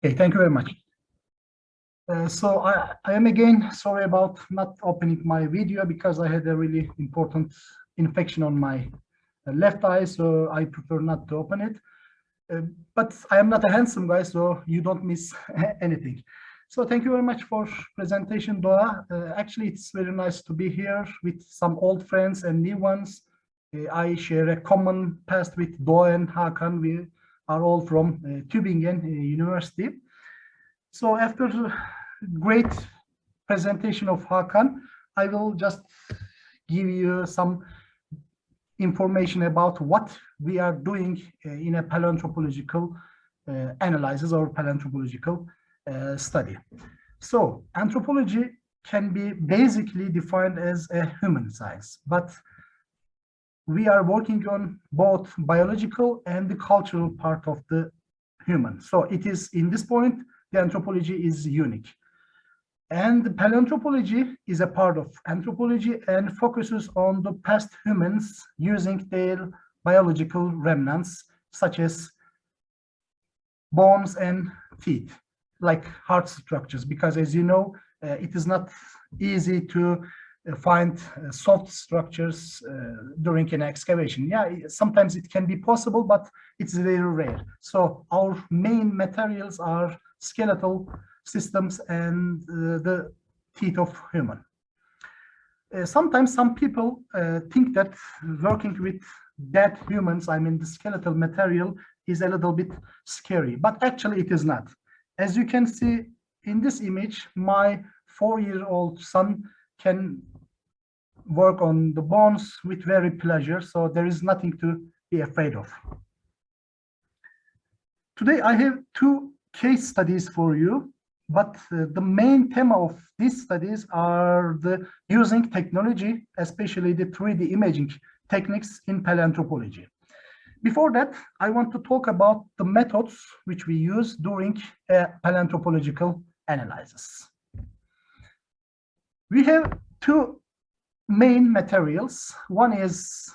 Okay, thank you very much. So I am again sorry about not opening my video because I had a really important infection on my left eye, so I prefer not to open it. But I am not a handsome guy, so you don't miss anything. So thank you very much for presentation, Doğa. Actually, it's very nice to be here with some old friends and new ones. I share a common past with Doğa and Hakan. We are all from Tübingen University. So after great presentation of Hakan, I will just give you some information about what we are doing in a paleoanthropological analysis or paleoanthropological study. So anthropology can be basically defined as a human science, but we are working on both biological and the cultural part of the human. So it is in this point, the anthropology is unique. And paleoanthropology is a part of anthropology and focuses on the past humans using their biological remnants, such as bones and teeth, like heart structures, because as you know, it is not easy to find soft structures during an excavation. Yeah, sometimes it can be possible, but it's very rare. So our main materials are skeletal systems and the teeth of human. Sometimes some people think that working with dead humans, I mean the skeletal material, is a little bit scary, but actually it is not. As you can see in this image, my 4-year-old son can work on the bones with very pleasure, so there is nothing to be afraid of. Today I have 2 case studies for you, but the main theme of these studies are the using technology, especially the 3D imaging techniques in paleoanthropology. Before that, I want to talk about the methods which we use during a paleoanthropological analysis. We have 2 main materials. One is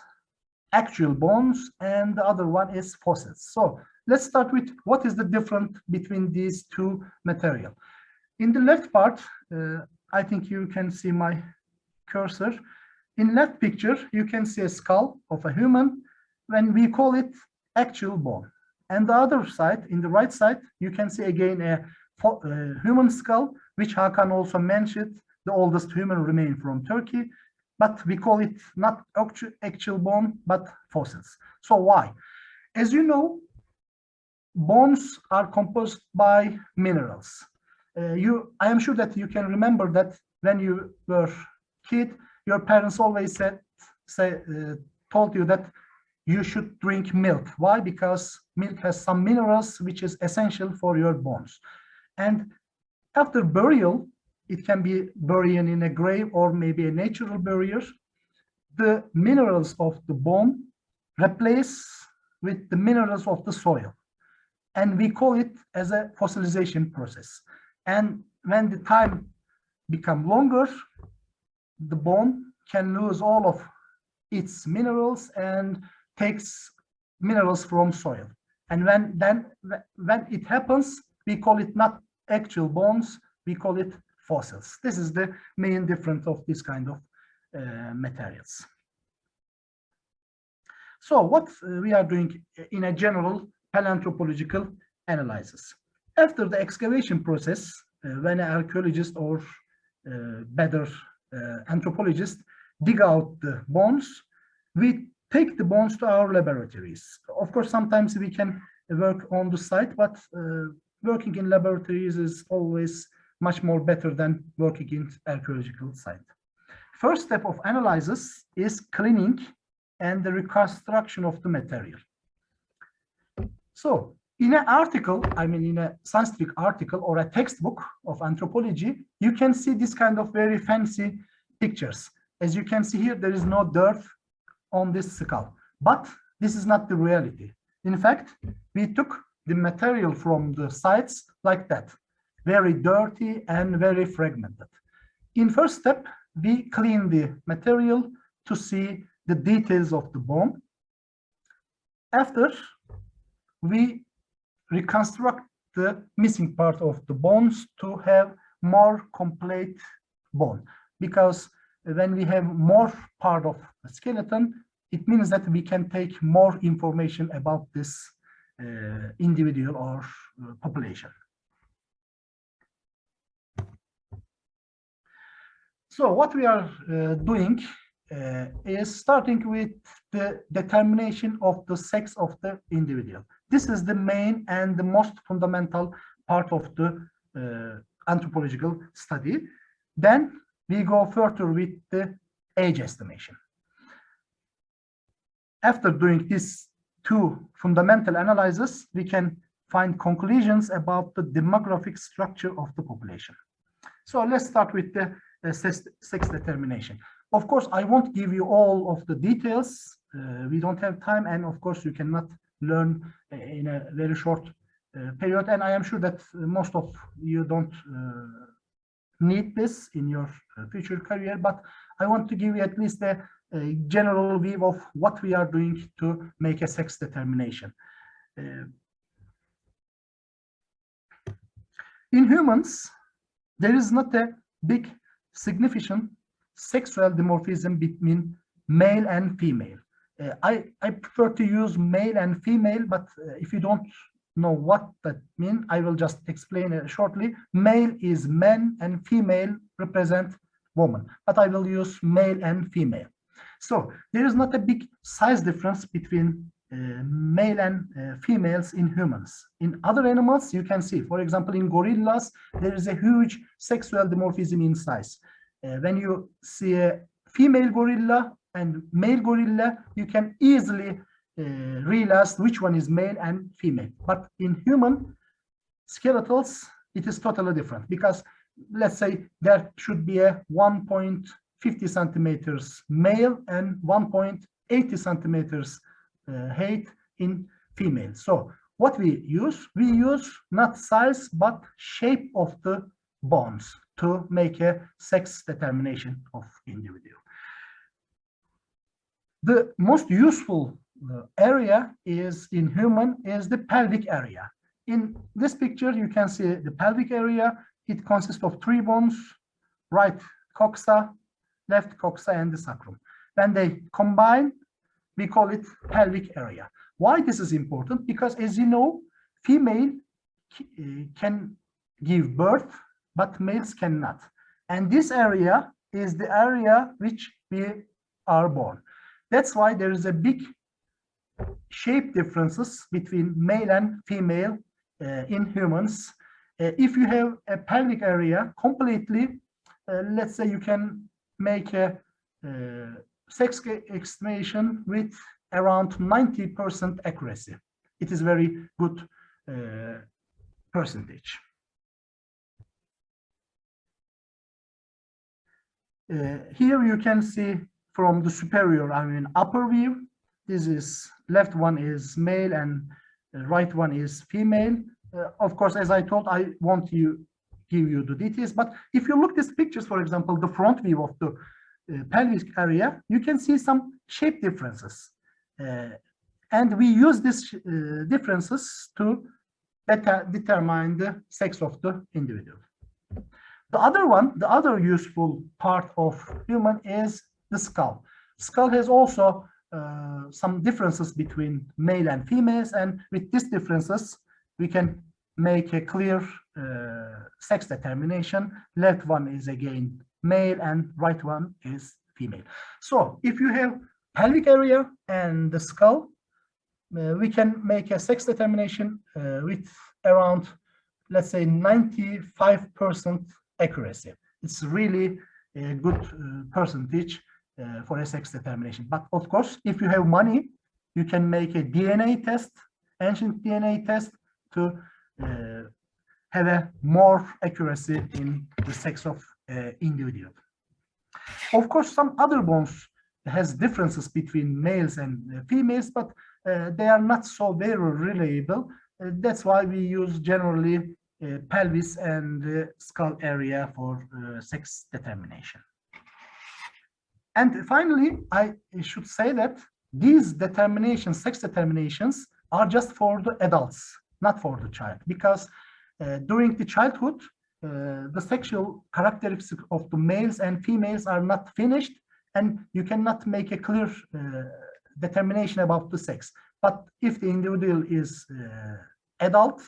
actual bones and the other one is fossils. So let's start with what is the difference between these 2 materials. In the left part, I think you can see my cursor. In left picture, you can see a skull of a human when we call it actual bone. And the other side, in the right side, you can see again a human skull, which Hakan also mentioned, the oldest human remain from Turkey, but we call it not actual bone, but fossils. So why? As you know, bones are composed by minerals. I am sure that you can remember that when you were a kid, your parents always told you that you should drink milk. Why? Because milk has some minerals which is essential for your bones. And after burial, it can be buried in a grave or maybe a natural burial, the minerals of the bone replace with the minerals of the soil. And we call it as a fossilization process. And when the time becomes longer, the bone can lose all of its minerals and takes minerals from soil. And when it happens, we call it not actual bones, we call it fossils. This is the main difference of this kind of materials. So what we are doing in a general paleoanthropological analysis. After the excavation process, when an archaeologist or better anthropologist dig out the bones, we take the bones to our laboratories. Of course, sometimes we can work on the site, but working in laboratories is always much more better than working in archaeological site. First step of analysis is cleaning and the reconstruction of the material. So in an article, I mean in a scientific article or a textbook of anthropology, you can see this kind of very fancy pictures. As you can see here, there is no dirt on this skull, but this is not the reality. In fact, we took the material from the sites like that, very dirty and very fragmented. In first step, we clean the material to see the details of the bone. After, we reconstruct the missing part of the bones to have more complete bone. Because when we have more part of the skeleton, it means that we can take more information about this individual or population. So what we are doing is starting with the determination of the sex of the individual. This is the main and the most fundamental part of the anthropological study. Then we go further with the age estimation. After doing these two fundamental analyses, we can find conclusions about the demographic structure of the population. So let's start with the sex determination. Of course, I won't give you all of the details. We don't have time, and of course, you cannot learn in a very short period. And I am sure that most of you don't need this in your future career, but I want to give you at least a general view of what we are doing to make a sex determination. In humans, there is not a big significant sexual dimorphism between male and female. I prefer to use male and female, but if you don't know what that means, I will just explain it shortly. Male is man and female represent woman, but I will use male and female. So there is not a big size difference between male and females in humans. In other animals, you can see, for example, in gorillas, there is a huge sexual dimorphism in size. When you see a female gorilla and male gorilla, you can easily realize which one is male and female. But in human skeletals, it is totally different, because let's say there should be a 1.50 centimeters male and 1.80 centimeters height in female. So what we use not size but shape of the bones to make a sex determination of individual. The most useful area is in human is the pelvic area. In this picture, you can see the pelvic area. It consists of three bones: right coxa, left coxa, and the sacrum. When they combine, we call it pelvic area. Why this is important? Because, as you know, female can give birth, but males cannot. And this area is the area which we are born. That's why there is a big shape differences between male and female in humans. If you have a pelvic area completely, let's say you can make a sex estimation with around 90% accuracy. It is very good percentage. Here you can see from the superior, upper view, this is left one is male and right one is female. Of course, as I told, I won't give you the details, but if you look at these pictures, for example, the front view of the pelvic area, you can see some shape differences. And we use these differences to determine the sex of the individual. The other useful part of human is the skull. Skull has also some differences between male and females, and with these differences, we can make a clear sex determination. Left one is again male and right one is female. So if you have pelvic area and the skull, we can make a sex determination with around, let's say, 95% accuracy. It's really a good percentage for a sex determination. But of course, if you have money, you can make a DNA test, ancient DNA test, to have a more accuracy in the sex of individual. Of course, some other bones has differences between males and females, but they are not so very reliable. That's why we use generally pelvis and skull area for sex determination. And finally, I should say that these determinations, sex determinations, are just for the adults. not for the child, because during the childhood, the sexual characteristics of the males and females are not finished, and you cannot make a clear determination about the sex. But if the individual is adult,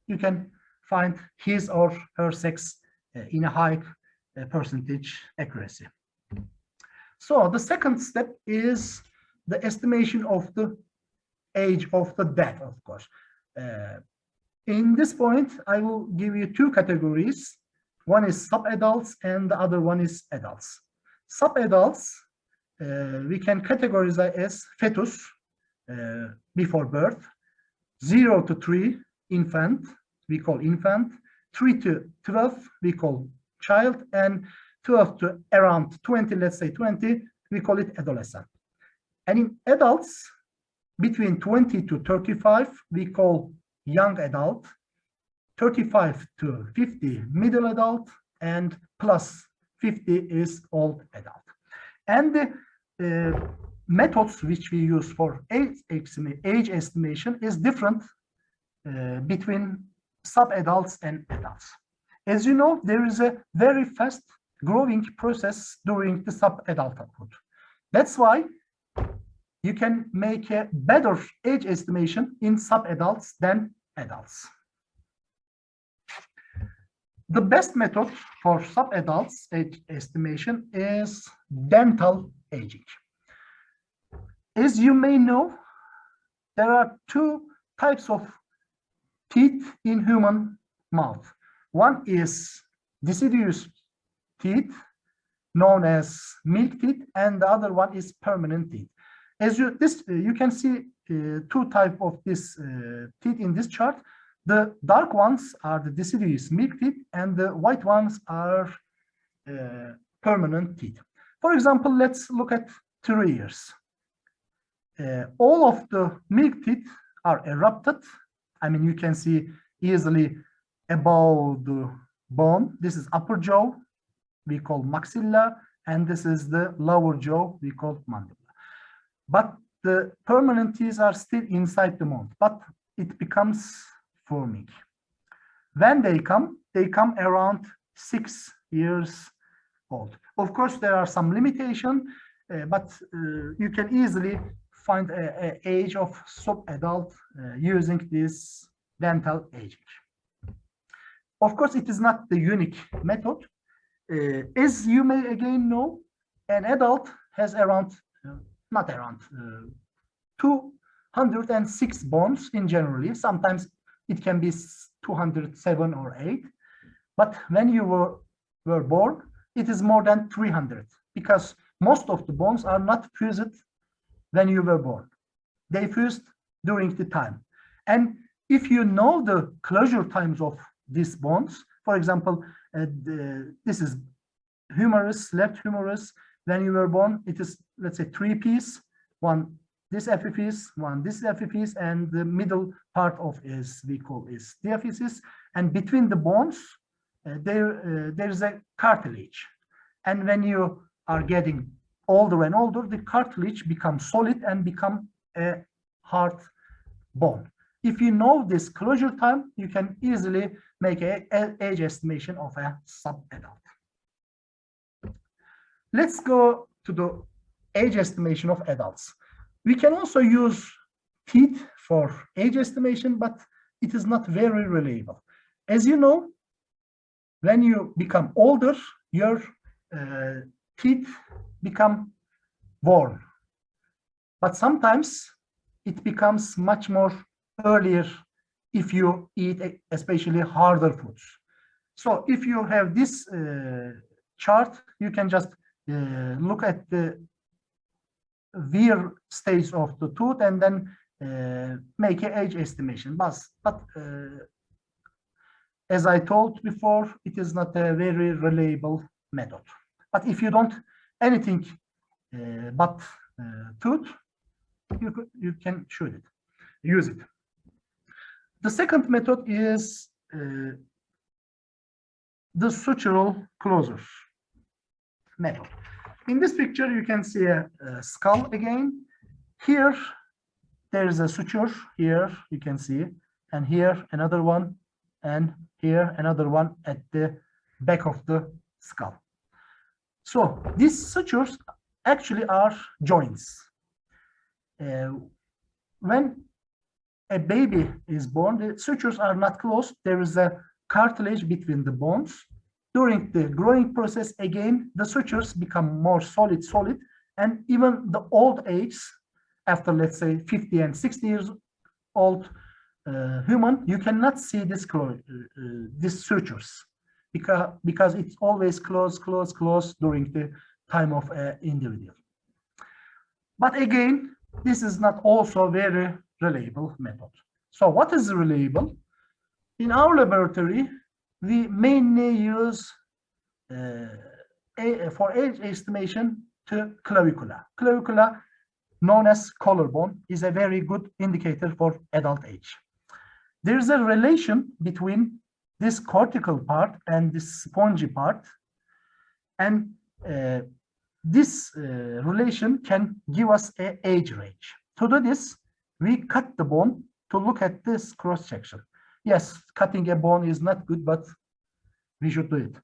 you can find his or her sex in a high percentage accuracy. So the second step is the estimation of the age of the death, of course. In this point, I will give you two categories. One is subadults and the other one is adults. Subadults, we can categorize as fetus before birth, 0 to 3 infant, we call infant, 3 to 12 we call child, and 12 to around 20, let's say 20, we call it adolescent. And in adults, between 20 to 35, we call young adult, 35 to 50, middle adult, and plus 50 is old adult. And the methods which we use for age estimation is different between subadults and adults. As you know, there is a very fast growing process during the subadulthood. That's why you can make a better age estimation in subadults than adults. The best method for subadults age estimation is dental aging. As you may know, there are two types of teeth in human mouth. One is deciduous teeth, known as milk teeth, and the other one is permanent teeth. As you can see two types of this teeth in this chart. The dark ones are the deciduous milk teeth, and the white ones are permanent teeth. For example, let's look at 3 years. All of the milk teeth are erupted. I mean, you can see easily above the bone. This is upper jaw, we call maxilla, and this is the lower jaw, we call mandible. But the permanent teeth are still inside the mouth, but it becomes forming. When they come around 6 years old. Of course, there are some limitations, but you can easily find an age of subadult using this dental aging. Of course, it is not the unique method. As you may again know, an adult has around, 206 bones in generally. Sometimes it can be 207 or 8. But when you were born, it is more than 300, because most of the bones are not fused when you were born. They fused during the time. And if you know the closure times of these bones, for example, this is humerus, left humerus. When you were born, it is, let's say, 3 pieces, one this epiphysis, one this epiphysis, and the middle part of is we call is diaphysis. And between the bones, there is a cartilage. And when you are getting older and older, the cartilage becomes solid and become a hard bone. If you know this closure time, you can easily make an age estimation of a subadult. Let's go to the age estimation of adults. We can also use teeth for age estimation, but it is not very reliable. As you know, when you become older, your teeth become worn. But sometimes it becomes much more earlier if you eat especially harder foods. So if you have this chart, you can just look at the wear stage of the tooth and then make an age estimation. But as I told before, it is not a very reliable method. But if you don't anything but tooth, you can use it. The second method is the sutural closure method. In this picture, you can see a skull again. Here, there is a suture. Here, you can see, and here another one, and here another one at the back of the skull. So these sutures actually are joints. When a baby is born, the sutures are not closed. There is a cartilage between the bones. During the growing process, again, the sutures become more solid, and even the old age, after let's say 50 and 60 years old human, you cannot see these sutures because it's always close during the time of an individual. But again, this is not also very reliable method. So what is reliable? In our laboratory, we mainly use for age estimation to clavicula. Clavicula, known as collarbone, is a very good indicator for adult age. There is a relation between this cortical part and this spongy part, and this relation can give us an age range. To do this, we cut the bone to look at this cross section. Yes, cutting a bone is not good, but we should do it.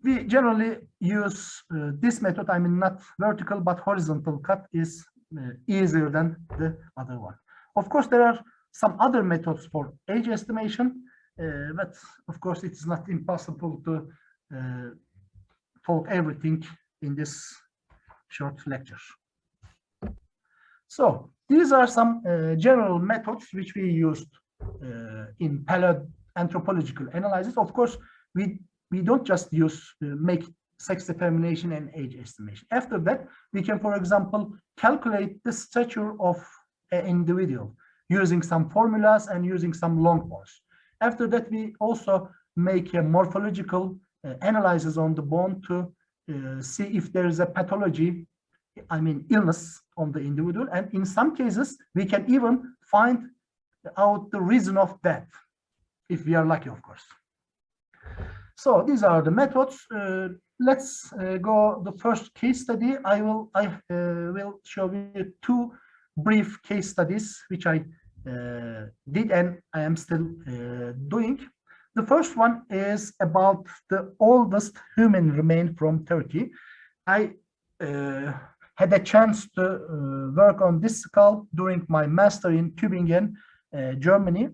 We generally use this method. I mean, not vertical, but horizontal cut is easier than the other one. Of course, there are some other methods for age estimation, but of course, it's not impossible to talk everything in this short lecture. So these are some general methods which we used in paleoanthropological analysis. Of course, we don't just use make sex determination and age estimation. After that, we can, for example, calculate the stature of an individual using some formulas and using some long bones. After that, we also make a morphological analysis on the bone to see if there is a pathology, I mean illness on the individual. And in some cases, we can even find out the reason of death, if we are lucky, of course. So these are the methods. Let's go the first case study. I will show you two brief case studies which I did and I am still doing. The first one is about the oldest human remain from Turkey. I had a chance to work on this skull during my master in Tübingen, Germany.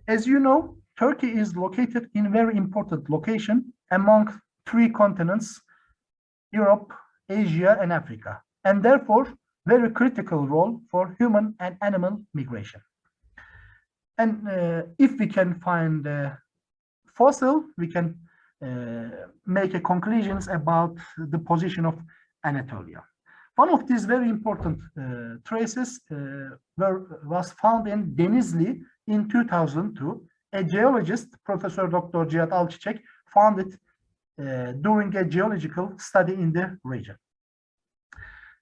As you know, Turkey is located in a very important location among three continents, Europe, Asia, and Africa, and therefore very critical role for human and animal migration. And if we can find a fossil, we can make a conclusions about the position of Anatolia. One of these very important traces was found in Denizli in 2002. A geologist, Professor Dr. Cihat Alçiçek, found it during a geological study in the region.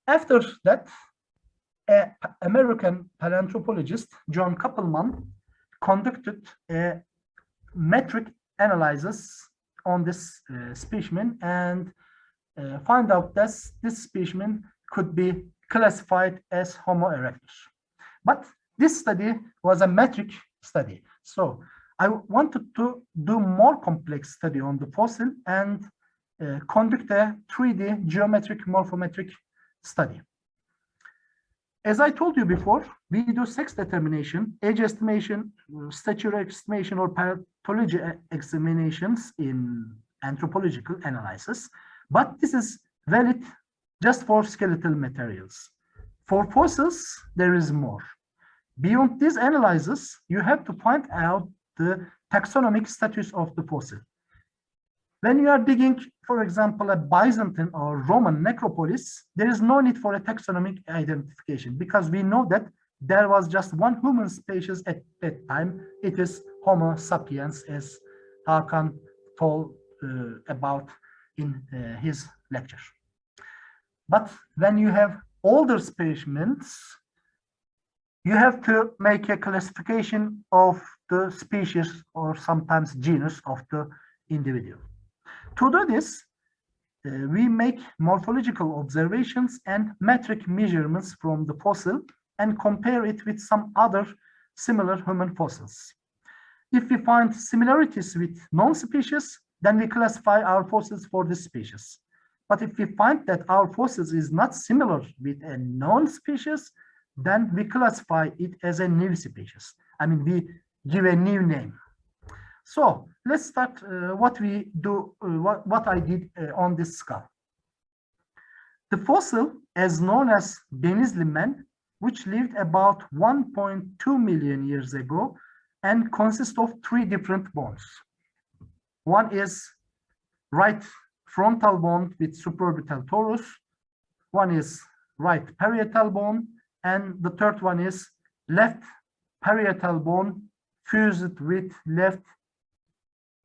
After that, an American paleoanthropologist, John Kappelman, conducted a metric analysis on this specimen and found out that this specimen could be classified as Homo erectus. But this study was a metric study. So I wanted to do more complex study on the fossil and conduct a 3D geometric morphometric study. As I told you before, we do sex determination, age estimation, stature estimation, or pathology examinations in anthropological analysis, but this is valid just for skeletal materials. For fossils, there is more. Beyond this analysis, you have to find out the taxonomic status of the fossil. When you are digging, for example, a Byzantine or Roman necropolis, there is no need for a taxonomic identification because we know that there was just one human species at that time. It is Homo sapiens, as Hakan told about in his lecture. But when you have older specimens, you have to make a classification of the species or sometimes genus of the individual. To do this, we make morphological observations and metric measurements from the fossil and compare it with some other similar human fossils. If we find similarities with known species, then we classify our fossils for this species. But if we find that our fossils is not similar with a known species, then we classify it as a new species. I mean, we give a new name. So let's start what I did on this skull. The fossil, as known as Denizli man, which lived about 1.2 million years ago and consists of 3 different bones. One is right frontal bone with supraorbital torus. One is right parietal bone, and the third one is left parietal bone fused with left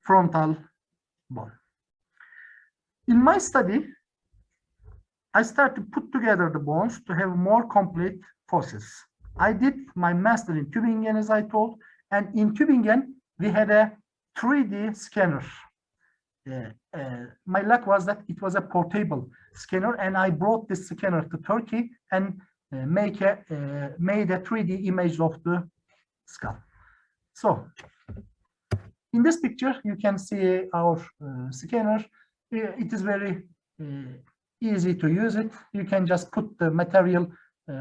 frontal bone. In my study, I started to put together the bones to have more complete fossils. I did my master in Tübingen, as I told, and in Tübingen, we had a 3D scanner. My luck was that it was a portable scanner, and I brought this scanner to Turkey and made a 3D image of the skull. So, in this picture, you can see our scanner. It is very easy to use it. You can just put the material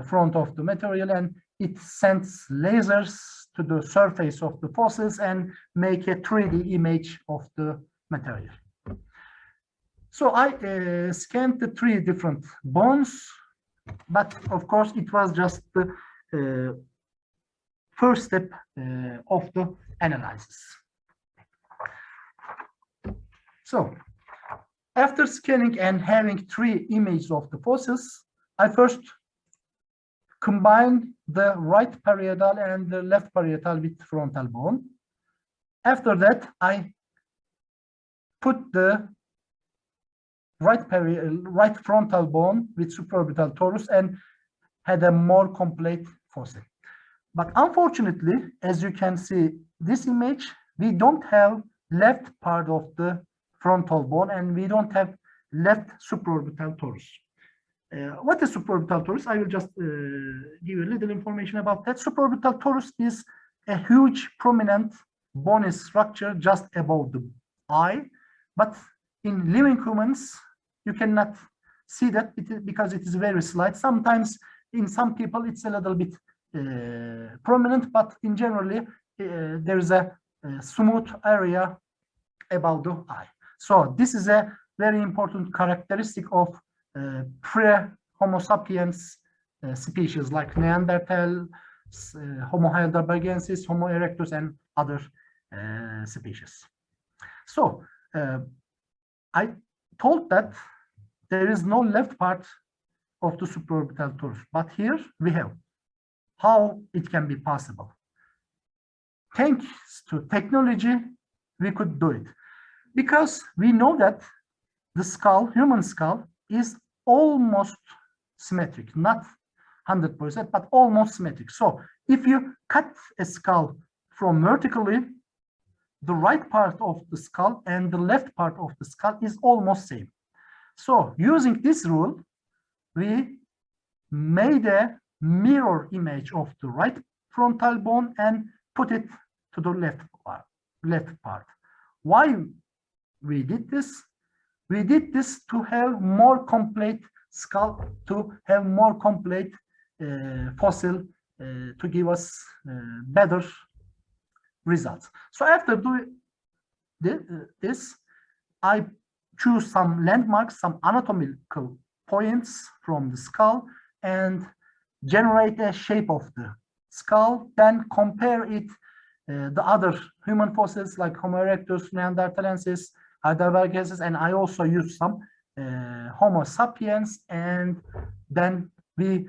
front of the material, and it sends lasers to the surface of the fossils and make a 3D image of the material. So I scanned the 3 different bones, but of course it was just the first step of the analysis. So after scanning and having 3 images of the fossils, I first combined the right parietal and the left parietal with frontal bone. After that, I put the right frontal bone with supraorbital torus and had a more complete fossil. But unfortunately, as you can see this image, we don't have left part of the frontal bone, and we don't have left supraorbital torus. What is supraorbital torus? I will just give you a little information about that. Supraorbital torus is a huge prominent bony structure just above the eye, but in living humans, you cannot see that because it is very slight. Sometimes in some people it's a little bit prominent, but in generally there is a smooth area above the eye. So this is a very important characteristic of pre-Homo sapiens species like Neanderthal, Homo heidelbergensis, Homo erectus, and other species. So I told that there is no left part of the supraorbital torus, but here we have. How it can be possible? Thanks to technology, we could do it. Because we know that the skull, human skull, is almost symmetric, not 100%, but almost symmetric. So if you cut a skull from vertically, the right part of the skull and the left part of the skull is almost same. So using this rule, we made a mirror image of the right frontal bone and put it to the left part. Why we did this? We did this to have more complete skull, to have more complete fossil, to give us better results. So after doing this, I choose some landmarks, some anatomical points from the skull, and generate a shape of the skull, then compare it the other human fossils like Homo erectus, Neanderthalensis, Heidelbergensis, and I also use some Homo sapiens, and then we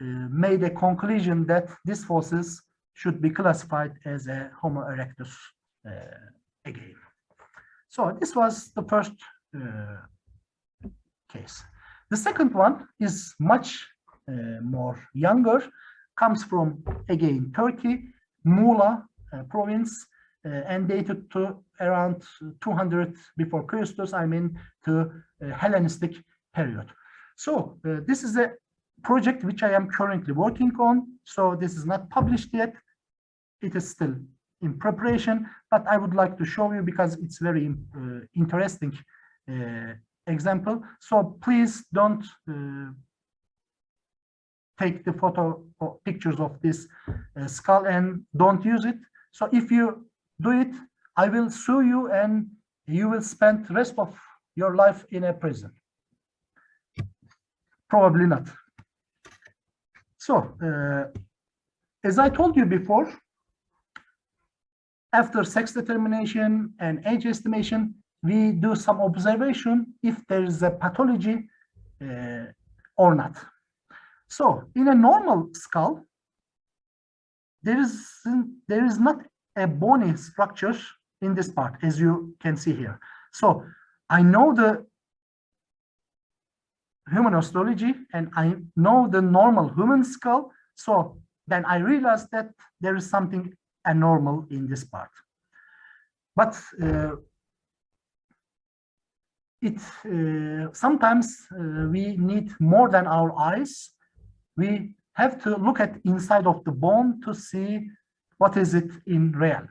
made a conclusion that these fossils should be classified as a Homo erectus again. So this was the first case. The second one is much more younger, comes from again Turkey, Muğla province, and dated to around 200 before Christus, I mean to Hellenistic period. So this is a project which I am currently working on. So this is not published yet, it is still in preparation, but I would like to show you because it's very interesting example. So please don't take the photo or pictures of this skull and don't use it. So if you do it, I will sue you and you will spend the rest of your life in a prison. Probably not. So as I told you before, after sex determination and age estimation, we do some observation if there is a pathology or not. So in a normal skull, there is not a bony structure in this part, as you can see here. So I know the human osteology and I know the normal human skull. So then I realized that there is something abnormal in this part. But sometimes we need more than our eyes. We have to look at inside of the bone to see what is it in real.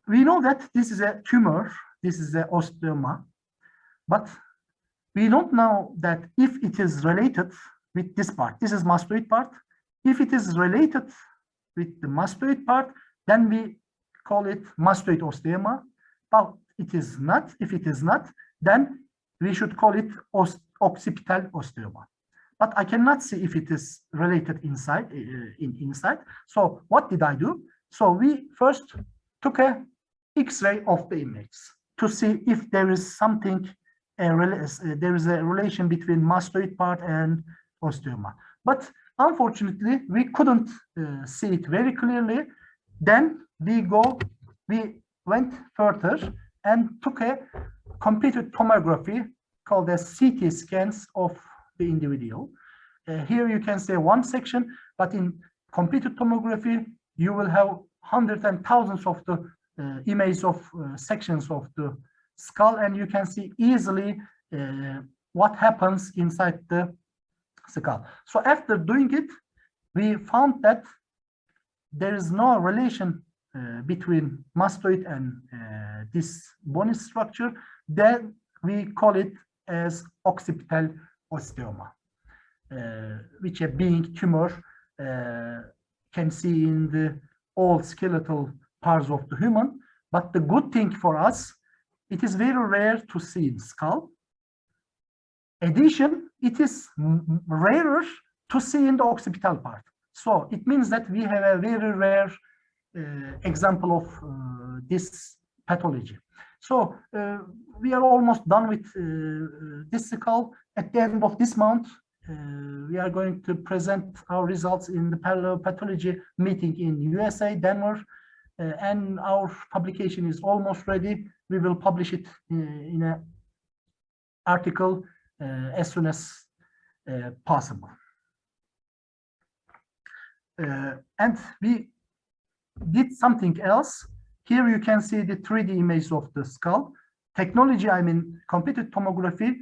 We know that this is a tumor, this is an osteoma, but we don't know that if it is related with this part. This is mastoid part. If it is related with the mastoid part, then we call it mastoid osteoma. But it is not. If it is not, then we should call it occipital osteoma. But I cannot see if it is related inside. So what did I do? So we first took a X-ray of the image to see if there is something, there is a relation between mastoid part and osteoma. But unfortunately, we couldn't see it very clearly. Then we went further and took a computed tomography called as CT scans of the individual. Here you can see one section, but in computed tomography, you will have hundreds and thousands of the images of sections of the skull, and you can see easily what happens inside the skull. So after doing it, we found that there is no relation between mastoid and this bony structure. Then we call it as occipital osteoma, which a being tumor can see in the all skeletal parts of the human. But the good thing for us, it is very rare to see in skull. Addition, it is rarer to see in the occipital part. So it means that we have a very rare example of this pathology. So we are almost done with this skull. At the end of this month, we are going to present our results in the parallel pathology meeting in USA, Denver, and our publication is almost ready. We will publish it in an article as soon as possible. And we did something else. Here you can see the 3D image of the skull. Technology, I mean, computed tomography,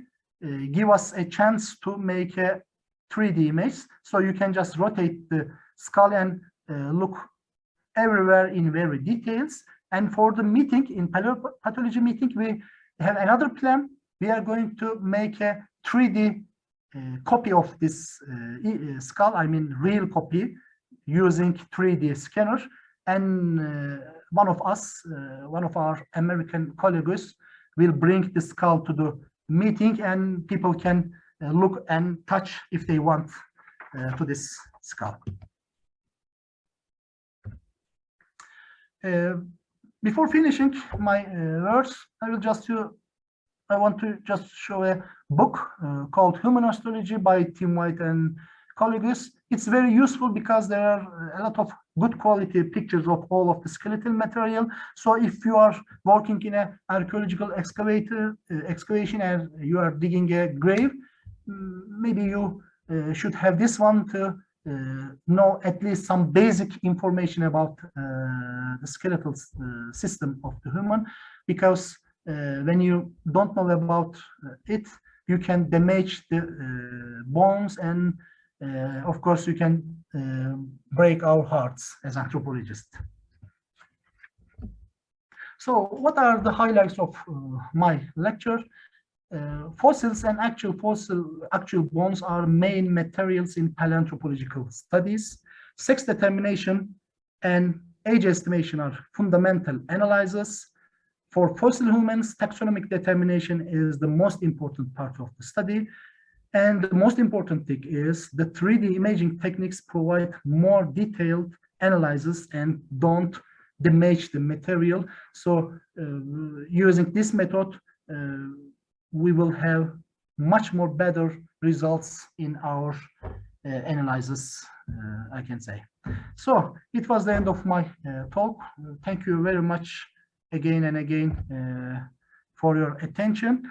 give us a chance to make a 3D image. So you can just rotate the skull and look everywhere in very details. And for the meeting, in pathology meeting, we have another plan. We are going to make a 3D copy of this skull, I mean, real copy, using 3D scanner. And one of our American colleagues will bring the skull to the meeting, and people can look and touch if they want to this skull. Before finishing my words, I want to just show a book called Human Osteology by Tim White and colleagues. It's very useful because there are a lot of good quality pictures of all of the skeletal material. So if you are working in an archaeological excavation and you are digging a grave, maybe you should have this one to know at least some basic information about the skeletal system of the human, because when you don't know about it, you can damage the bones and of course, you can break our hearts as anthropologists. So what are the highlights of my lecture? Fossils and actual bones are main materials in paleoanthropological studies. Sex determination and age estimation are fundamental analyses. For fossil humans, taxonomic determination is the most important part of the study. And the most important thing is the 3D imaging techniques provide more detailed analysis and don't damage the material. So using this method, we will have much more better results in our analysis, I can say. So it was the end of my talk. Thank you very much again and again for your attention.